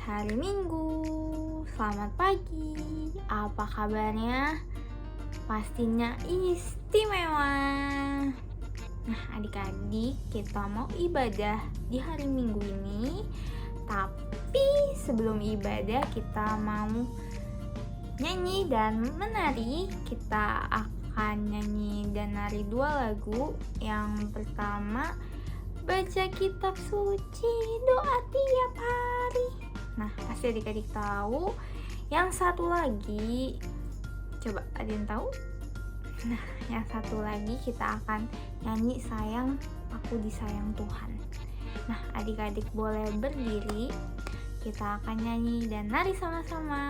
hari Minggu. Selamat pagi. Apa kabarnya? Pastinya istimewa. Nah, adik-adik, kita mau ibadah di hari Minggu ini. Tapi sebelum ibadah kita mau nyanyi dan menari. Kita akan nyanyi dan nari 2 lagu. Yang pertama, baca kitab suci, doa tiap hari. Nah, pasti adik-adik tahu. Yang satu lagi, coba ada yang tahu? Nah, yang satu lagi kita akan nyanyi sayang, aku disayang Tuhan. Nah, adik-adik boleh berdiri. Kita akan nyanyi dan nari sama-sama.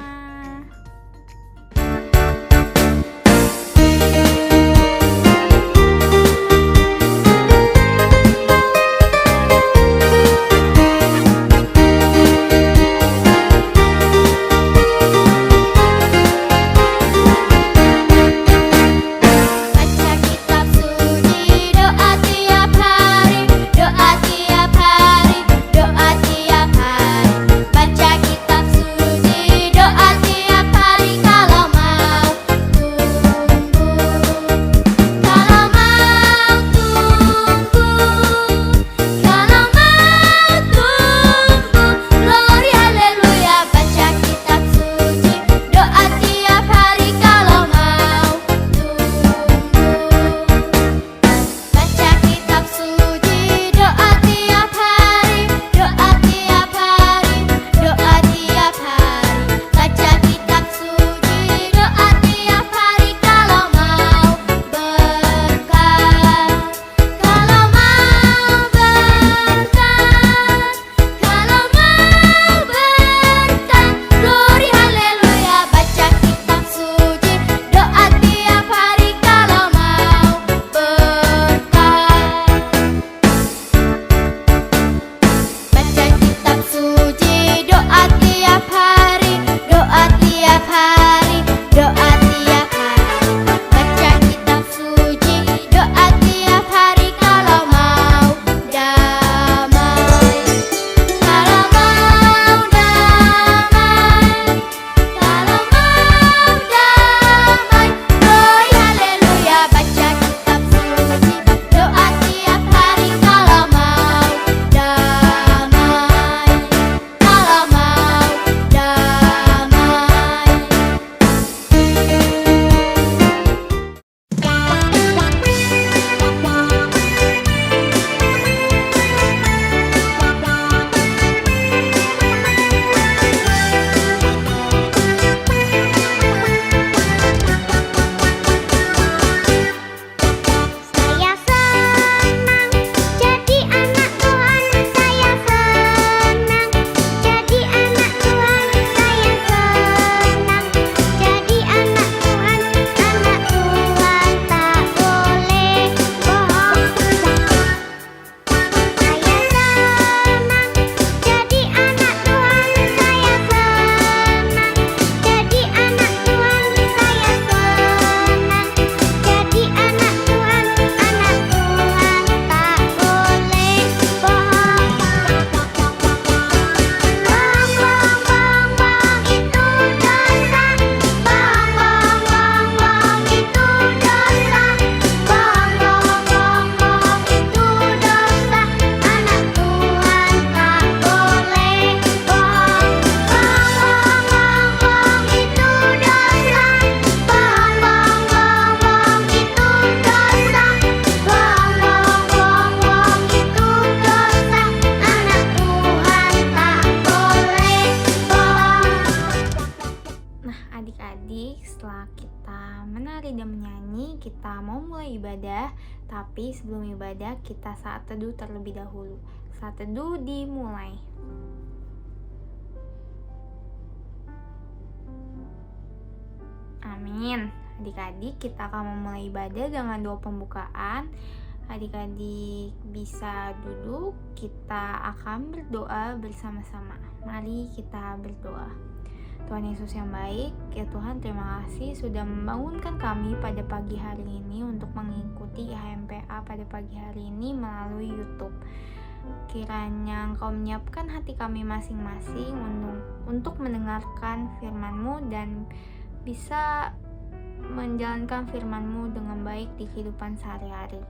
Setelah kita menari dan menyanyi, kita mau mulai ibadah. Tapi sebelum ibadah, kita saat teduh terlebih dahulu. Saat teduh dimulai. Amin. Adik-adik, kita akan memulai ibadah dengan doa pembukaan. Adik-adik bisa duduk, kita akan berdoa bersama-sama. Mari kita berdoa. Tuhan Yesus yang baik, ya Tuhan, terima kasih sudah membangunkan kami pada pagi hari ini untuk mengikuti HMPA pada pagi hari ini melalui YouTube. Kiranya Engkau menyiapkan hati kami masing-masing untuk mendengarkan firman-Mu dan bisa menjalankan firman-Mu dengan baik di kehidupan sehari-hari.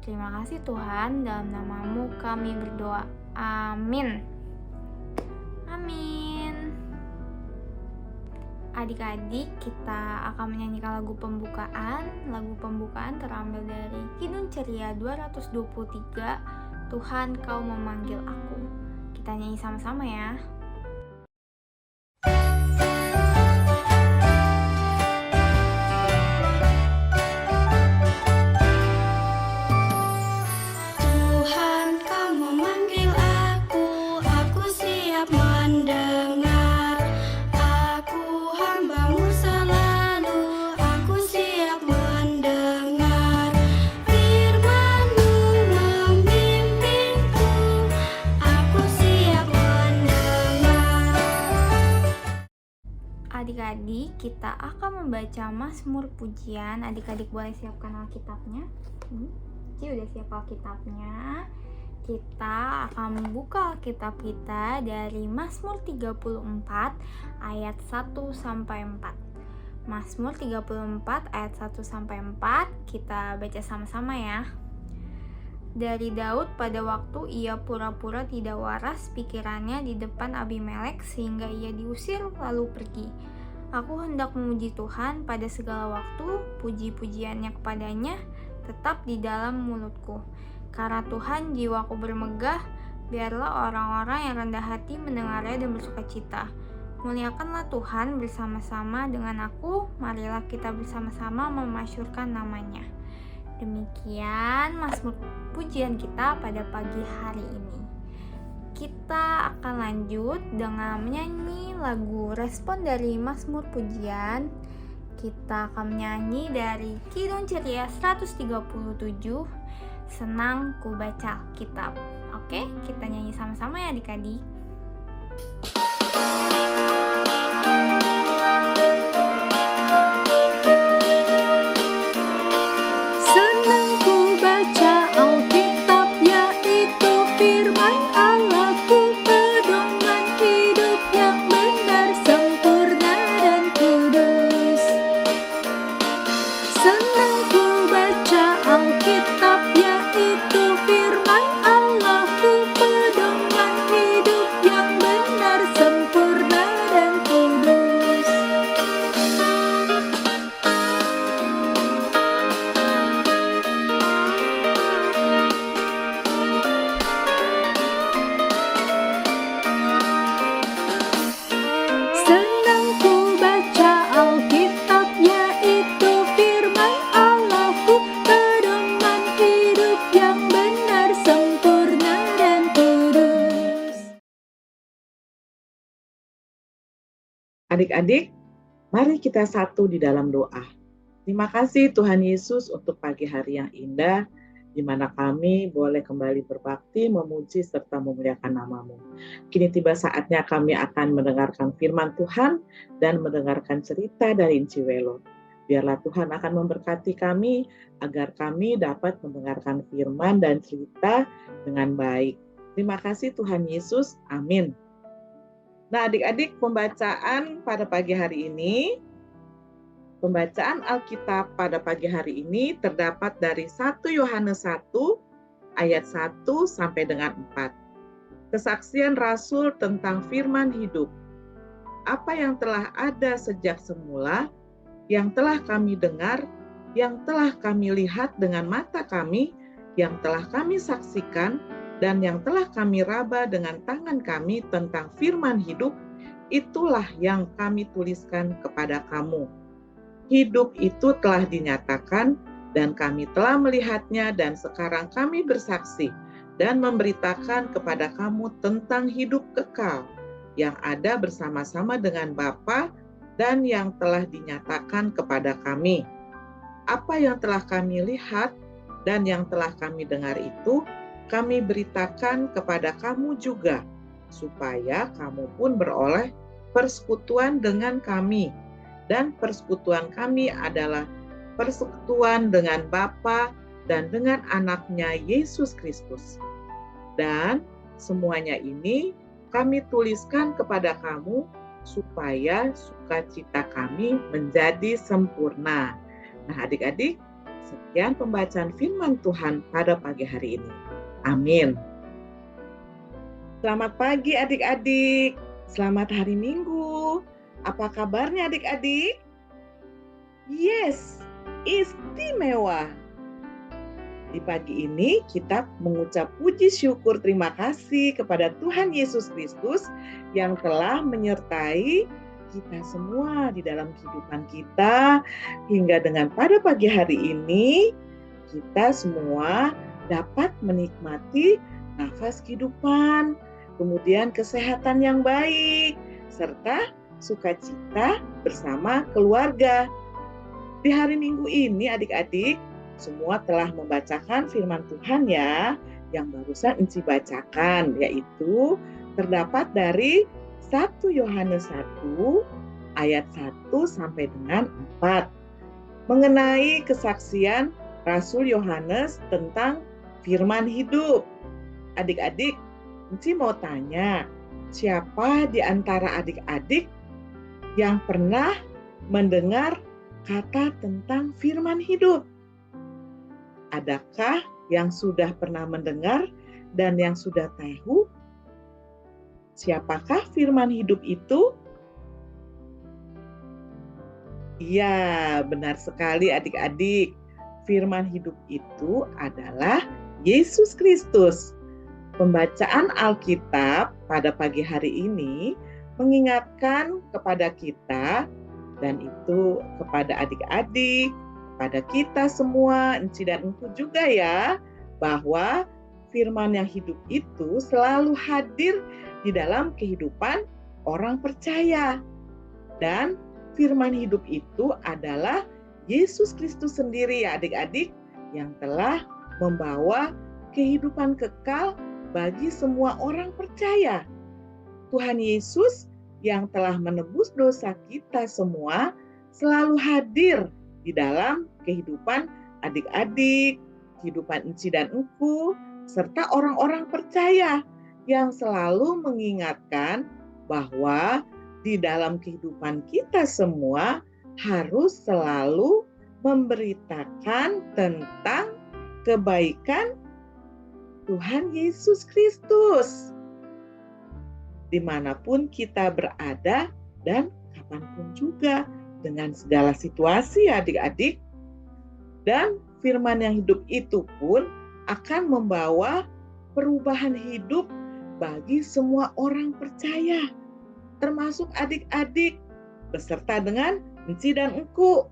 Terima kasih Tuhan, dalam nama-Mu kami berdoa. Amin. Amin. Adik-adik, kita akan menyanyikan lagu pembukaan. Lagu pembukaan terambil dari Kidung Ceria 223, Tuhan Kau Memanggil Aku. Kita nyanyi sama-sama ya. Tuhan Kau memanggil aku siap mendengar. Aku hamba-Mu selalu, aku siap mendengar. Firman-Mu membimbingku, aku siap mendengar. Adik-adik, kita akan membaca Mazmur Pujian. Adik-adik boleh siapkan Alkitabnya. Ci udah siap Alkitabnya. Kita akan membuka Alkitab kita dari Mazmur 34 ayat 1 sampai 4. Mazmur 34 ayat 1 sampai 4 kita baca sama-sama ya. Dari Daud, pada waktu ia pura-pura tidak waras pikirannya di depan Abimelek sehingga ia diusir lalu pergi. Aku hendak memuji Tuhan pada segala waktu, puji-pujiannya kepadanya tetap di dalam mulutku. Karena Tuhan jiwaku bermegah, biarlah orang-orang yang rendah hati mendengarnya dan bersukacita. Muliakanlah Tuhan bersama-sama dengan aku, marilah kita bersama-sama memasyurkan namanya. Demikian Mazmur pujian kita pada pagi hari ini. Kita akan lanjut dengan menyanyi lagu respon dari Mazmur pujian. Kita akan menyanyi dari Kidung Ceria 137, Senang Ku Baca Kitab. Oke, kita nyanyi sama-sama ya adik-adik. Senang ku baca Alkitab, yaitu firman Allah-Ku, pedoman hidup yang benar, sempurna dan kudus. Senang ku baca Alkitab, yaitu firman Allah-Ku, pedoman hidup yang benar, sempurna dan kudus. Senang ku baca Alkitab, yaitu firman Allah-Ku, pedoman hidup yang benar, sempurna dan kudus. Adik-adik, mari kita satu di dalam doa. Terima kasih Tuhan Yesus untuk pagi hari yang indah, di mana kami boleh kembali berbakti, memuji, serta memuliakan nama-Mu. Kini tiba saatnya kami akan mendengarkan firman Tuhan dan mendengarkan cerita dari Inciwelo. Biarlah Tuhan akan memberkati kami, agar kami dapat mendengarkan firman dan cerita dengan baik. Terima kasih Tuhan Yesus, amin. Nah adik-adik, pembacaan pada pagi hari ini, pembacaan Alkitab pada pagi hari ini terdapat dari 1 Yohanes 1 ayat 1 sampai dengan 4. Kesaksian Rasul tentang firman hidup. Apa yang telah ada sejak semula, yang telah kami dengar, yang telah kami lihat dengan mata kami, yang telah kami saksikan, dan yang telah kami raba dengan tangan kami tentang firman hidup, itulah yang kami tuliskan kepada kamu. Hidup itu telah dinyatakan dan kami telah melihatnya, dan sekarang kami bersaksi dan memberitakan kepada kamu tentang hidup kekal yang ada bersama-sama dengan Bapa dan yang telah dinyatakan kepada kami. Apa yang telah kami lihat dan yang telah kami dengar itu kami beritakan kepada kamu juga, supaya kamu pun beroleh persekutuan dengan kami. Dan persekutuan kami adalah persekutuan dengan Bapa dan dengan anaknya Yesus Kristus. Dan semuanya ini kami tuliskan kepada kamu supaya sukacita kami menjadi sempurna. Nah, adik-adik, sekian pembacaan firman Tuhan pada pagi hari ini. Amin. Selamat pagi adik-adik. Selamat hari Minggu. Apa kabarnya adik-adik? Yes, istimewa. Di pagi ini kita mengucap puji syukur terima kasih kepada Tuhan Yesus Kristus yang telah menyertai kita semua di dalam kehidupan kita, hingga dengan pada pagi hari ini kita semua dapat menikmati nafas kehidupan, kemudian kesehatan yang baik, serta sukacita bersama keluarga. Di hari Minggu ini adik-adik semua telah membacakan firman Tuhan ya, yang barusan Enci bacakan, yaitu terdapat dari 1 Yohanes 1 ayat 1 sampai dengan 4 mengenai kesaksian Rasul Yohanes tentang firman hidup. Adik-adik, Enci mau tanya, siapa di antara adik-adik yang pernah mendengar kata tentang firman hidup? Adakah yang sudah pernah mendengar dan yang sudah tahu siapakah firman hidup itu? Iya, benar sekali adik-adik. Firman hidup itu adalah Yesus Kristus. Pembacaan Alkitab pada pagi hari ini mengingatkan kepada kita, dan itu kepada adik-adik, pada kita semua, Enci dan Engku juga ya, bahwa firman yang hidup itu selalu hadir di dalam kehidupan orang percaya. Dan firman hidup itu adalah Yesus Kristus sendiri ya adik-adik, yang telah membawa kehidupan kekal bagi semua orang percaya. Tuhan Yesus yang telah menebus dosa kita semua selalu hadir di dalam kehidupan adik-adik, kehidupan Enci dan Engku, serta orang-orang percaya yang selalu mengingatkan bahwa di dalam kehidupan kita semua harus selalu memberitakan tentang kebaikan Tuhan Yesus Kristus. Dimanapun kita berada dan kapanpun juga, dengan segala situasi adik-adik. Dan firman yang hidup itu pun akan membawa perubahan hidup bagi semua orang percaya, termasuk adik-adik beserta dengan Enci dan Engku.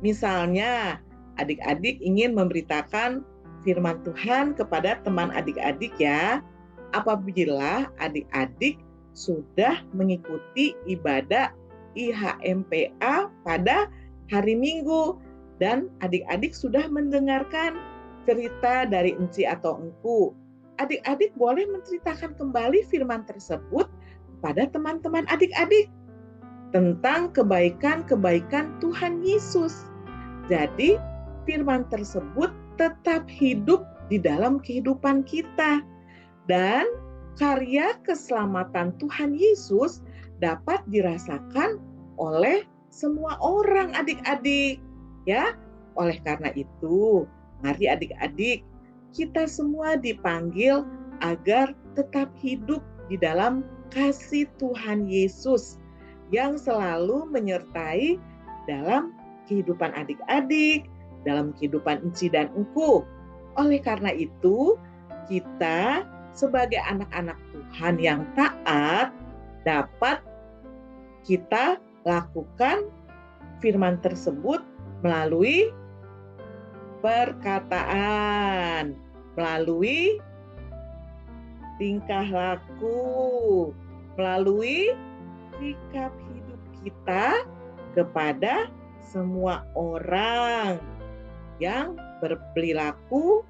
Misalnya adik-adik ingin memberitakan firman Tuhan kepada teman adik-adik ya, apabila adik-adik sudah mengikuti ibadah IHMPA pada hari Minggu dan adik-adik sudah mendengarkan cerita dari Enci atau Engku. Adik-adik boleh menceritakan kembali firman tersebut kepada teman-teman adik-adik tentang kebaikan-kebaikan Tuhan Yesus. Jadi firman tersebut tetap hidup di dalam kehidupan kita, dan karya keselamatan Tuhan Yesus dapat dirasakan oleh semua orang adik-adik ya. Oleh karena itu, mari adik-adik, kita semua dipanggil agar tetap hidup di dalam kasih Tuhan Yesus yang selalu menyertai dalam kehidupan adik-adik, dalam kehidupan Enci dan Engku. Oleh karena itu, kita sebagai anak-anak Tuhan yang taat dapat kita lakukan firman tersebut melalui perkataan, melalui tingkah laku, melalui sikap hidup kita kepada semua orang yang berperilaku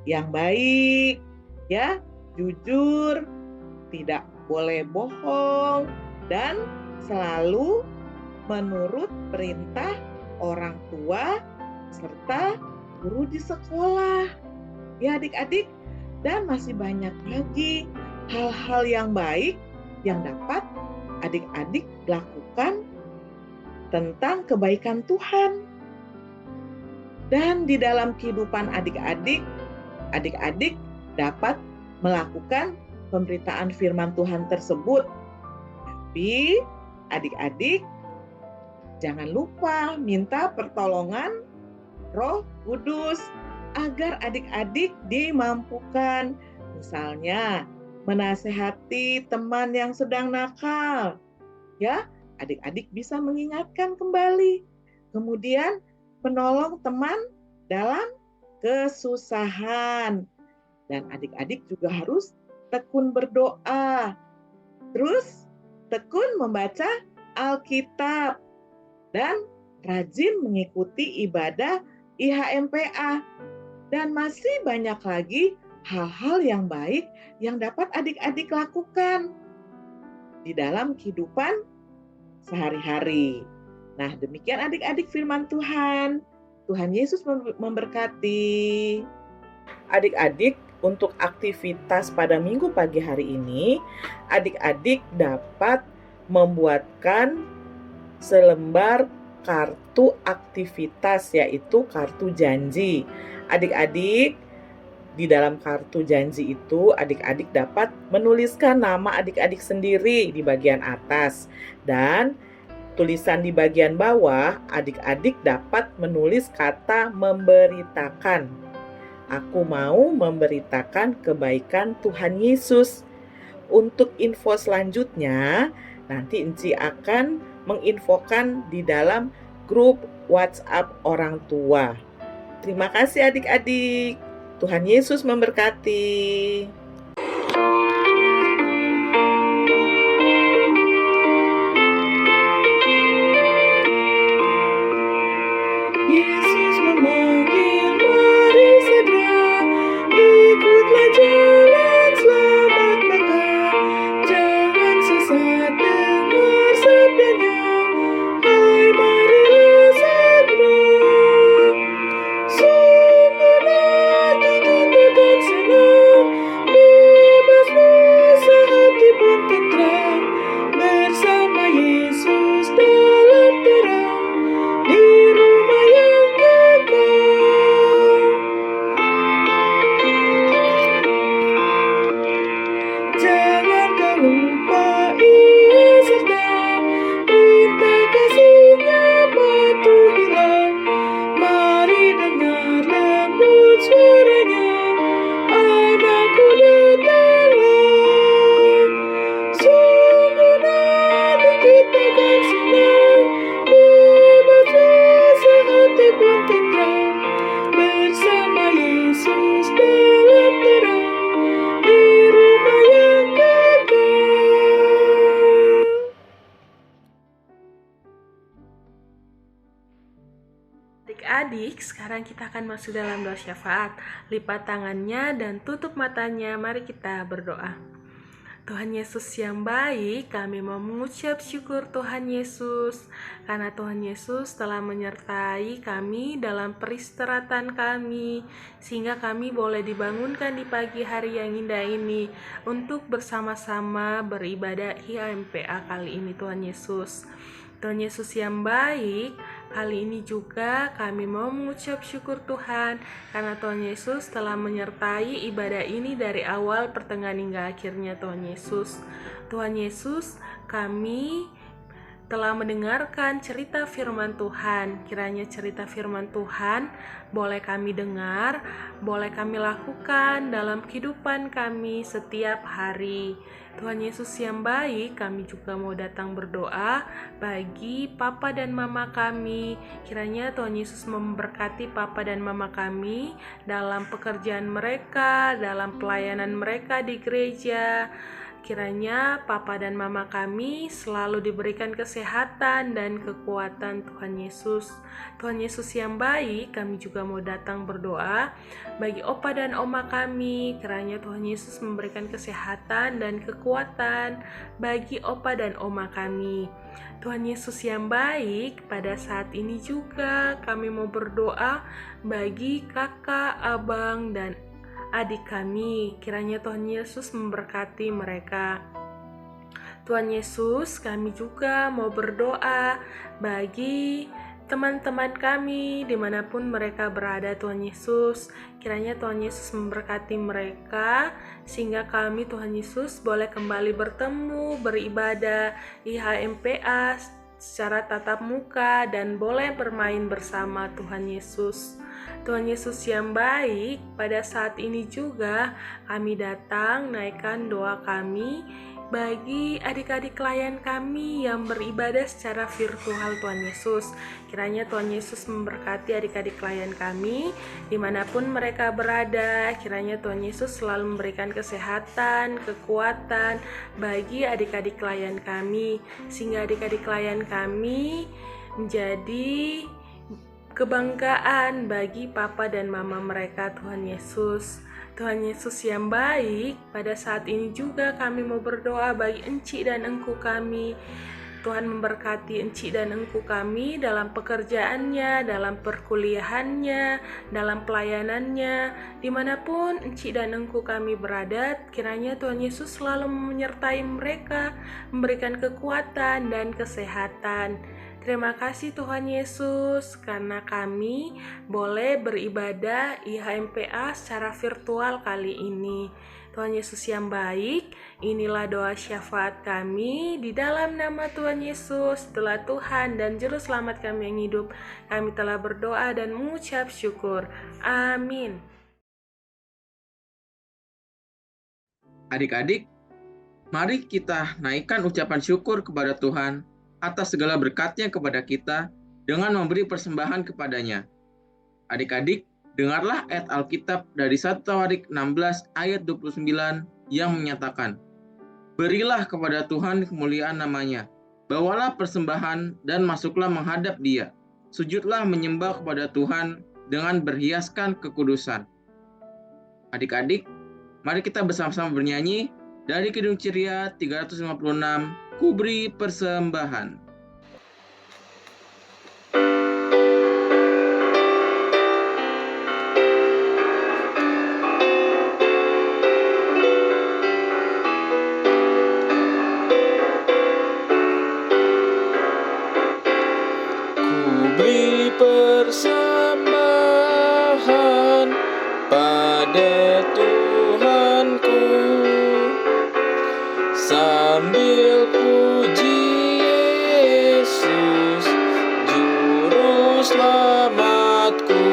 yang baik, ya, jujur, tidak boleh bohong, dan selalu menurut perintah orang tua serta guru di sekolah. Ya adik-adik, Dan masih banyak lagi hal-hal yang baik yang dapat adik-adik lakukan tentang kebaikan Tuhan. Dan di dalam kehidupan adik-adik dapat melakukan pemberitaan firman Tuhan tersebut. Tapi adik-adik jangan lupa minta pertolongan Roh Kudus agar adik-adik dimampukan. Misalnya, menasehati teman yang sedang nakal. Ya, adik-adik bisa mengingatkan kembali. Kemudian menolong teman dalam kesusahan. Dan adik-adik juga harus tekun berdoa. Terus tekun membaca Alkitab. Dan rajin mengikuti ibadah IHMPA. Dan masih banyak lagi hal-hal yang baik yang dapat adik-adik lakukan di dalam kehidupan sehari-hari. Nah, demikian adik-adik firman Tuhan. Tuhan Yesus memberkati. Adik-adik, untuk aktivitas pada minggu pagi hari ini, adik-adik dapat membuatkan selembar kartu aktivitas, yaitu kartu janji. Adik-adik, di dalam kartu janji itu adik-adik dapat menuliskan nama adik-adik sendiri di bagian atas, dan tulisan di bagian bawah adik-adik dapat menulis kata memberitakan. Aku mau memberitakan kebaikan Tuhan Yesus. Untuk info selanjutnya, nanti Enci akan menginfokan di dalam grup WhatsApp orang tua. Terima kasih adik-adik. Tuhan Yesus memberkati. Yesus memanggil, mari segera ikutlah jalan selamat maka. Jangan sesat dengar sabdanya, hai marilah segera. Sungguh nanti kita akan senang, bebas rasa hati pun tentram, bersama Yesus dalam terang, di rumah yang kekal. Jangan kau lupa Ia serta perintah kasih-Nya patuhilah. Mari dengar lembut suara-Nya, anakku datanglah. Sungguh nanti kita akan senang, bebas rasa hati pun tentram, bersama Yesus dalam terang, di rumah yang kekal. Adik-adik, sekarang kita akan masuk dalam doa syafaat. Lipat tangannya dan tutup matanya. Mari kita berdoa. Tuhan Yesus yang baik, kami mau mengucap syukur Tuhan Yesus, karena Tuhan Yesus telah menyertai kami dalam peristirahatan kami, sehingga kami boleh dibangunkan di pagi hari yang indah ini untuk bersama-sama beribadah IHMPA kali ini. Tuhan Yesus yang baik, kali ini juga kami mau mengucap syukur Tuhan, karena Tuhan Yesus telah menyertai ibadah ini dari awal, pertengahan hingga akhirnya. Tuhan Yesus, kami telah mendengarkan cerita firman Tuhan. Kiranya cerita firman Tuhan boleh kami dengar, boleh kami lakukan dalam kehidupan kami setiap hari. Tuhan Yesus yang baik, kami juga mau datang berdoa bagi Papa dan Mama kami. Kiranya Tuhan Yesus memberkati Papa dan Mama kami dalam pekerjaan mereka, dalam pelayanan mereka di gereja. Kiranya Papa dan Mama kami selalu diberikan kesehatan dan kekuatan Tuhan Yesus. Tuhan Yesus yang baik, kami juga mau datang berdoa bagi Opa dan Oma kami. Kiranya Tuhan Yesus memberikan kesehatan dan kekuatan bagi Opa dan Oma kami. Tuhan Yesus yang baik, pada saat ini juga kami mau berdoa bagi kakak, abang, dan adik kami. Kiranya Tuhan Yesus memberkati mereka. Tuhan Yesus, kami juga mau berdoa bagi teman-teman kami dimanapun mereka berada. Tuhan Yesus, kiranya Tuhan Yesus memberkati mereka sehingga kami, Tuhan Yesus, boleh kembali bertemu, beribadah IHMPA secara tatap muka dan boleh bermain bersama Tuhan Yesus. Tuhan Yesus yang baik, pada saat ini juga kami datang naikkan doa kami bagi adik-adik klien kami yang beribadah secara virtual. Tuhan Yesus, kiranya Tuhan Yesus memberkati adik-adik klien kami dimanapun mereka berada. Kiranya Tuhan Yesus selalu memberikan kesehatan, kekuatan bagi adik-adik klien kami, sehingga adik-adik klien kami menjadi kebanggaan bagi papa dan mama mereka. Tuhan Yesus, Tuhan Yesus yang baik, pada saat ini juga kami mau berdoa bagi Enci dan Engku kami. Tuhan memberkati Enci dan Engku kami dalam pekerjaannya, dalam perkuliahannya, dalam pelayanannya, dimanapun Enci dan Engku kami berada. Kiranya Tuhan Yesus selalu menyertai mereka, memberikan kekuatan dan kesehatan. Terima kasih Tuhan Yesus, karena kami boleh beribadah IHMPA secara virtual kali ini. Tuhan Yesus yang baik, inilah doa syafaat kami di dalam nama Tuhan Yesus. Setelah Tuhan dan Juru Selamat kami yang hidup, kami telah berdoa dan mengucap syukur. Amin. Adik-adik, mari kita naikkan ucapan syukur kepada Tuhan atas segala berkat-Nya kepada kita dengan memberi persembahan kepadanya. Adik-adik, dengarlah ayat Alkitab dari 1 Tawarik 16 ayat 29 yang menyatakan, "Berilah kepada Tuhan kemuliaan namanya, bawalah persembahan dan masuklah menghadap Dia. Sujudlah menyembah kepada Tuhan dengan berhiaskan kekudusan." Adik-adik, mari kita bersama-sama bernyanyi dari Kidung Ceria 356, Ku Beri Persembahan. Beri persembahan pada Tuhanku sambil puji Yesus Juru Selamatku.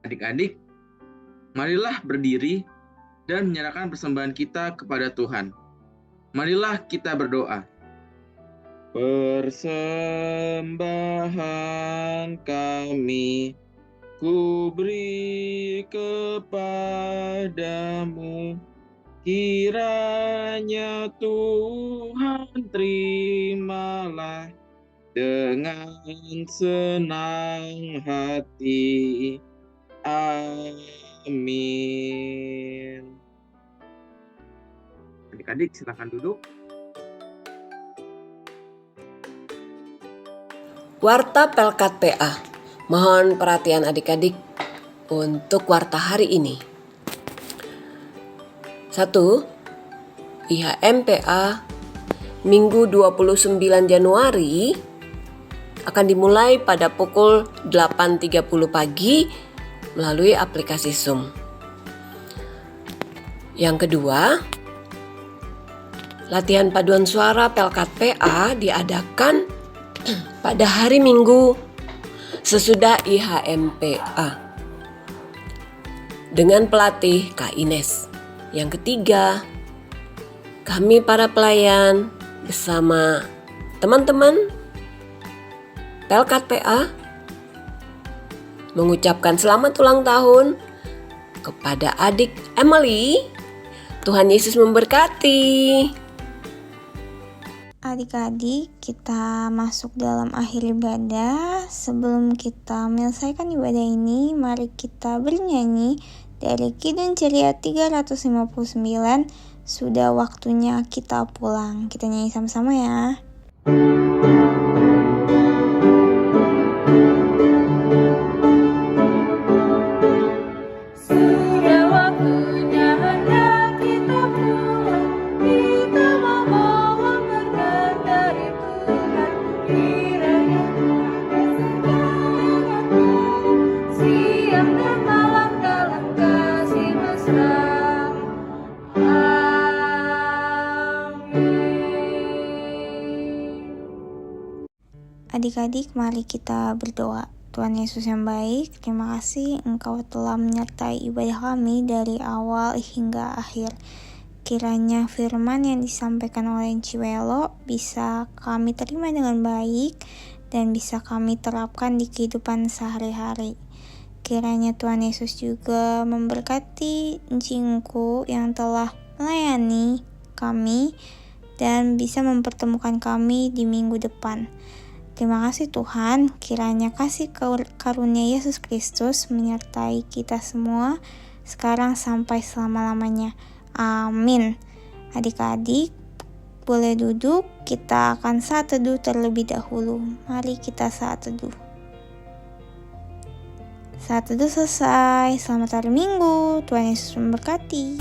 Adik-adik, marilah berdiri dan menyerahkan persembahan kita kepada Tuhan. Marilah kita berdoa. Persembahan kami ku beri kepadamu, kiranya Tuhan terimalah dengan senang hati. Amin. Adik-adik silakan duduk. Warta Pelkat PA. Mohon perhatian adik-adik untuk warta hari ini. 1. IHMPA Minggu 29 Januari akan dimulai pada pukul 8.30 pagi melalui aplikasi Zoom. Yang kedua, latihan paduan suara Pelkat PA diadakan pada hari Minggu sesudah IHMPA dengan pelatih Kak Ines. Yang ketiga, kami para pelayan bersama teman-teman Pelkat PA mengucapkan selamat ulang tahun kepada adik Emily. Tuhan Yesus memberkati. Adik-adik, kita masuk dalam akhir ibadah. Sebelum kita menyelesaikan ibadah ini, mari kita bernyanyi dari Kidung Ceria 359, Sudah Waktunya Kita Pulang. Kita nyanyi sama-sama ya. Adik-adik, mari kita berdoa. Tuhan Yesus yang baik, terima kasih Engkau telah menyertai ibadah kami dari awal hingga akhir. Kiranya firman yang disampaikan oleh Ciwelo bisa kami terima dengan baik dan bisa kami terapkan di kehidupan sehari-hari. Kiranya Tuhan Yesus juga memberkati Cingku yang telah melayani kami dan bisa mempertemukan kami di minggu depan. Terima kasih Tuhan, kiranya kasih karunia Yesus Kristus menyertai kita semua sekarang sampai selama-lamanya. Amin. Adik-adik, boleh duduk, kita akan saat teduh terlebih dahulu. Mari kita saat teduh. Saat teduh selesai, selamat hari Minggu, Tuhan Yesus memberkati.